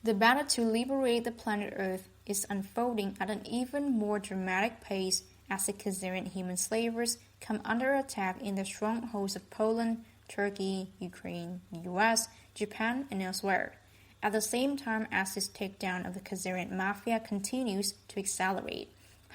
The battle to liberate the planet Earth is unfolding at an even more dramatic pace as the Khazarian human slavers come under attack in the strongholds of Poland, Turkey, Ukraine, the US, Japan, and elsewhere. At the same time as this takedown of the Khazarian Mafia continues to accelerate,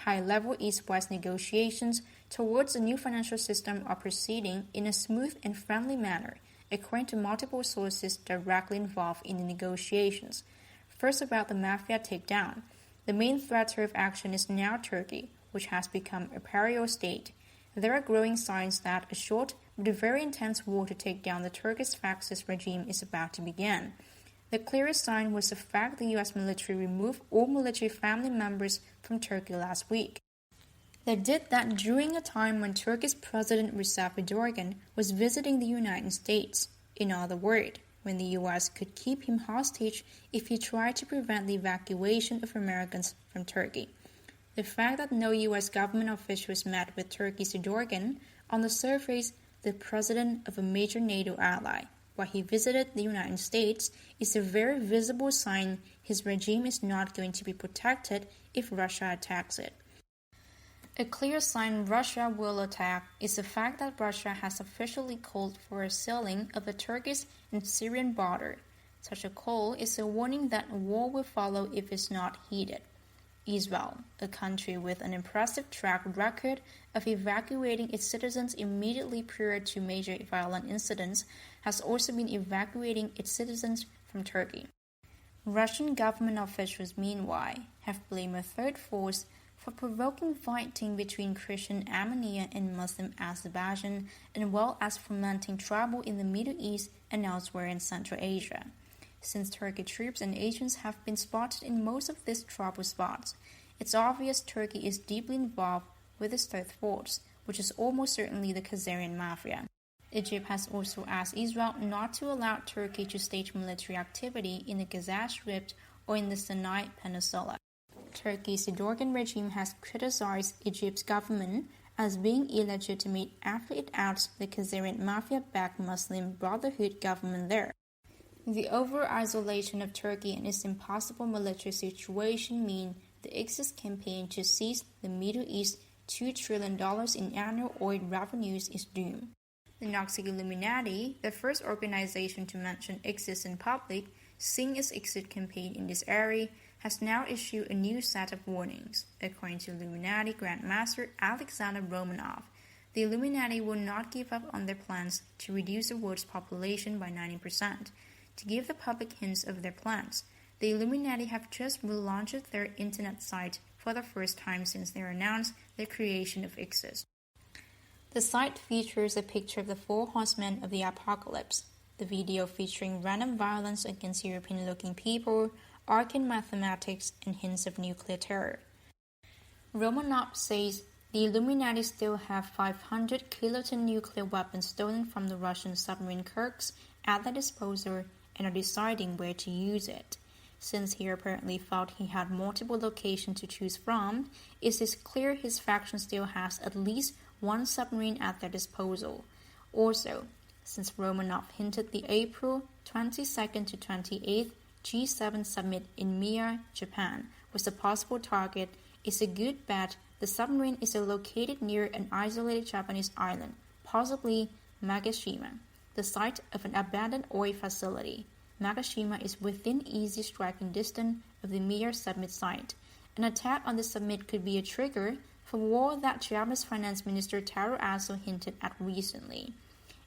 high-level East-West negotiations towards a new financial system are proceeding in a smooth and friendly manner, according to multiple sources directly involved in the negotiations. First, about the Mafia takedown. The main threater of action is now Turkey, which has become a pariah state. There are growing signs that a short but very intense war to take down the Turkish fascist regime is about to begin. The clearest sign was the fact the U.S. military removed all military family members from Turkey last week. They did that during a time when Turkey's President Recep Erdogan was visiting the United States. In other words, when the U.S. could keep him hostage if he tried to prevent the evacuation of Americans from Turkey. The fact that no U.S. government officials met with Turkey's Erdogan, on the surface, the president of a major NATO ally, while he visited the United States, is a very visible sign his regime is not going to be protected if Russia attacks it. A clear sign Russia will attack is the fact that Russia has officially called for a sealing of the Turkish and Syrian border. Such a call is a warning that a war will follow if it's not heeded. Israel, a country with an impressive track record of evacuating its citizens immediately prior to major violent incidents, has also been evacuating its citizens from Turkey. Russian government officials, meanwhile, have blamed a third force for provoking fighting between Christian Armenia and Muslim Azerbaijan, as well as fomenting trouble in the Middle East and elsewhere in Central Asia. Since Turkey troops and agents have been spotted in most of these trouble spots, it's obvious Turkey is deeply involved with this third force, which is almost certainly the Khazarian Mafia. Egypt has also asked Israel not to allow Turkey to stage military activity in the Gaza Strip or in the Sinai Peninsula. Turkey's Erdogan regime has criticized Egypt's government as being illegitimate after it outs the Khazarian Mafia-backed Muslim Brotherhood government there. The over-isolation of Turkey and its impossible military situation mean the ISIS campaign to seize the Middle East $2 trillion in annual oil revenues is doomed. The Gnostic Illuminati, the first organization to mention ISIS in public, seeing its exit campaign in this area, has now issued a new set of warnings. According to Illuminati Grand Master Alexander Romanov, the Illuminati will not give up on their plans to reduce the world's population by 90%. To give the public hints of their plans, the Illuminati have just relaunched their internet site for the first time since they announced the creation of ISIS. The site features a picture of the four horsemen of the apocalypse, the video featuring random violence against European-looking people, arcane mathematics, and hints of nuclear terror. Romanov says the Illuminati still have 500 kiloton nuclear weapons stolen from the Russian submarine Kursk at their disposal and are deciding where to use it. Since he apparently felt he had multiple locations to choose from, it is clear his faction still has at least one submarine at their disposal. Also, since Romanov hinted the April 22nd to 28th G7 summit in Mie, Japan, was a possible target, it's a good bet the submarine is located near an isolated Japanese island, possibly Magashima, the site of an abandoned oil facility. Magashima is within easy striking distance of the Mie summit site. An attack on the summit could be a trigger for war that Japanese Finance Minister Taro Aso hinted at recently.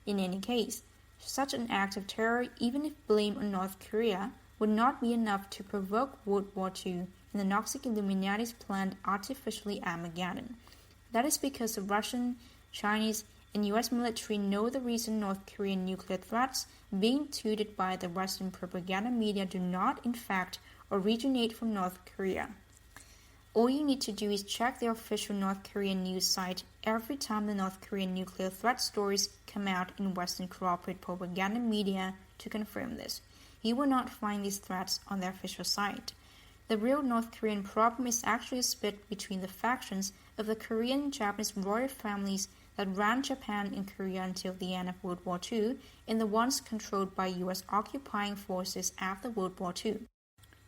In any case, such an act of terror, even if blamed on North Korea, would not be enough to provoke World War II and the Gnostic Illuminati's planned artificially Armageddon. That is because the Russian, Chinese, and U.S. military know the reason North Korean nuclear threats being touted by the Western propaganda media do not, in fact, originate from North Korea. All you need to do is check the official North Korean news site every time the North Korean nuclear threat stories come out in Western corporate propaganda media to confirm this. You will not find these threats on their official site. The real North Korean problem is actually a split between the factions of the Korean and Japanese royal families that ran Japan and Korea until the end of World War II and the ones controlled by U.S. occupying forces after World War II.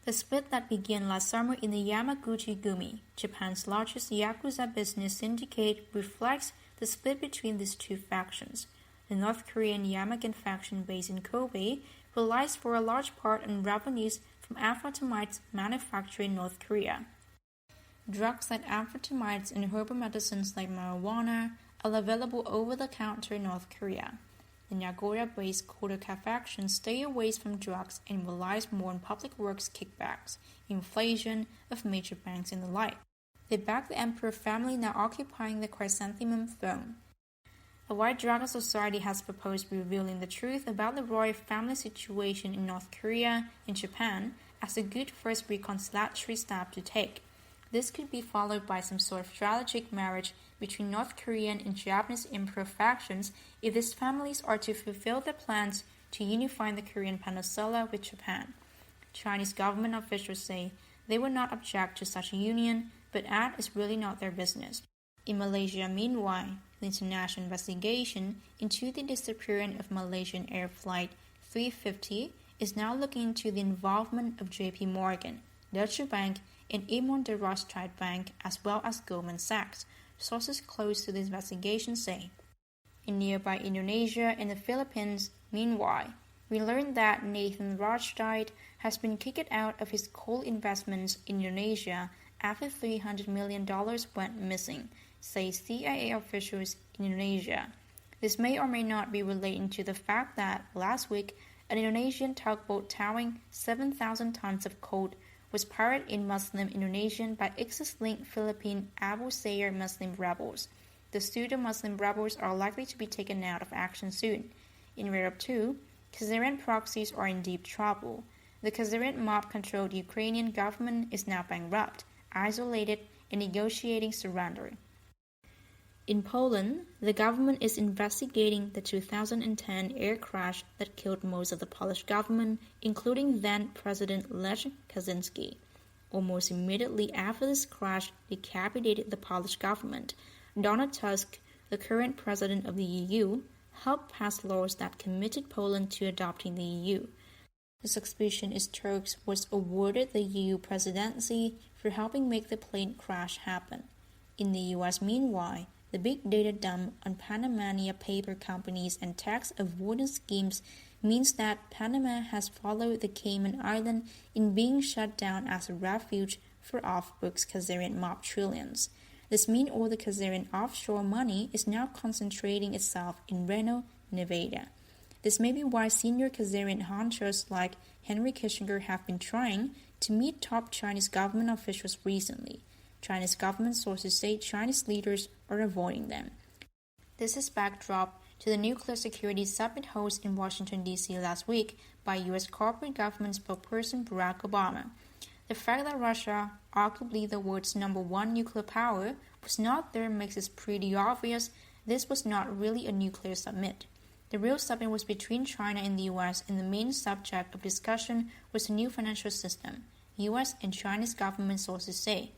The split that began last summer in the Yamaguchi-gumi, Japan's largest Yakuza business syndicate, reflects the split between these two factions. The North Korean Yamagan faction based in Kobe relies for a large part on revenues from amphetamines manufactured in North Korea. Drugs like amphetamines and herbal medicines like marijuana are available over-the-counter in North Korea. The Nagoya-based Kodoka faction stay away from drugs and relies more on public works kickbacks, inflation of major banks and the like. They back the emperor family now occupying the chrysanthemum throne. A White Dragon Society has proposed revealing the truth about the royal family situation in North Korea and Japan as a good first reconciliatory step to take. This could be followed by some sort of strategic marriage between North Korean and Japanese emperor factions if these families are to fulfill their plans to unify the Korean peninsula with Japan. Chinese government officials say they would not object to such a union, but add it's really not their business. In Malaysia, meanwhile, the international investigation into the disappearance of Malaysian Air Flight 350 is now looking into the involvement of JP Morgan, Deutsche Bank, and Emon de Rothschild Bank, as well as Goldman Sachs, sources close to the investigation say. In nearby Indonesia and the Philippines, meanwhile, we learned that Nathan Rothschild has been kicked out of his coal investments in Indonesia after $300 million went missing, say CIA officials in Indonesia. This may or may not be related to the fact that last week, an Indonesian tugboat towing 7,000 tons of coal was pirated in Muslim Indonesian by ISIS-linked Philippine Abu Sayyaf Muslim rebels. The pseudo-Muslim rebels are likely to be taken out of action soon. In Europe too, KHAZARIan proxies are in deep trouble. The KHAZARIan mob-controlled Ukrainian government is now bankrupt, isolated, and negotiating surrender. In Poland, the government is investigating the 2010 air crash that killed most of the Polish government, including then-President Lech Kaczynski. Almost immediately after this crash decapitated the Polish government, Donald Tusk, the current president of the EU, helped pass laws that committed Poland to adopting the EU. The suspicion is Turks was awarded the EU presidency for helping make the plane crash happen. In the US, meanwhile, the big data dump on Panamania paper companies and tax avoidance schemes means that Panama has followed the Cayman Islands in being shut down as a refuge for off-books KHAZARIan mob trillions. This means all the KHAZARIan offshore money is now concentrating itself in Reno, Nevada. This may be why senior KHAZARIan honchos like Henry Kissinger have been trying to meet top Chinese government officials recently. Chinese government sources say Chinese leaders are avoiding them. This is backdrop to the nuclear security summit hosted in Washington, D.C. last week by U.S. corporate government spokesperson Barack Obama. The fact that Russia, arguably the world's #1 nuclear power, was not there makes it pretty obvious this was not really a nuclear summit. The real summit was between China and the U.S., and the main subject of discussion was the new financial system, U.S. and Chinese government sources say.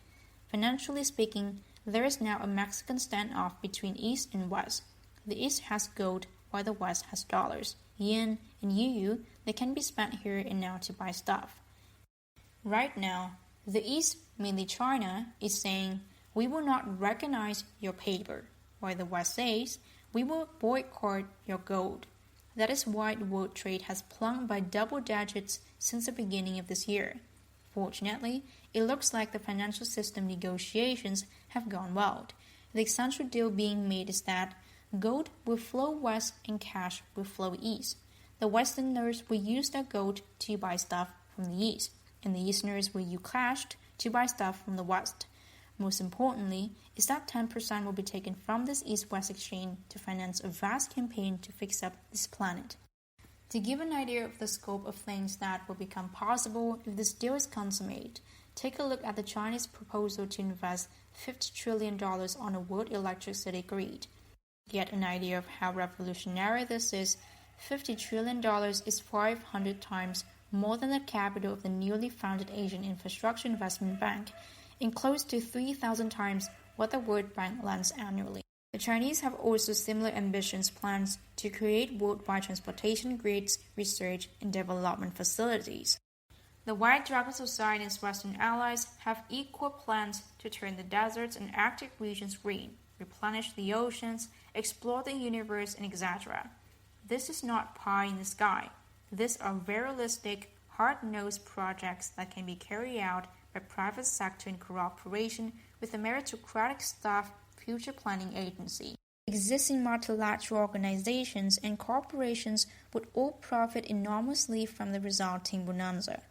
Financially speaking, there is now a Mexican standoff between East and West. The East has gold, while the West has dollars, yen, and yuan that can be spent here and now to buy stuff. Right now, the East, mainly China, is saying, we will not recognize your paper, while the West says, we will boycott your gold. That is why the world trade has plunged by double digits since the beginning of this year. Fortunately, it looks like the financial system negotiations have gone well. The essential deal being made is that gold will flow west and cash will flow east. The Westerners will use their gold to buy stuff from the east, and the Easterners will use cash to buy stuff from the west. Most importantly is that 10% will be taken from this East-West exchange to finance a vast campaign to fix up this planet. To give an idea of the scope of things that will become possible if this deal is consummated, take a look at the Chinese proposal to invest $50 trillion on a world electricity grid. To get an idea of how revolutionary this is, $50 trillion is 500 times more than the capital of the newly founded Asian Infrastructure Investment Bank, and close to 3,000 times what the World Bank lends annually. The Chinese have also similar ambitious plans to create worldwide transportation grids, research, and development facilities. The White Dragon Society's Western allies have equal plans to turn the deserts and Arctic regions green, replenish the oceans, explore the universe, and etc. This is not pie in the sky. These are very realistic, hard-nosed projects that can be carried out by private sector in cooperation with the meritocratic staff future planning agency. Existing multilateral organizations and corporations would all profit enormously from the resulting bonanza.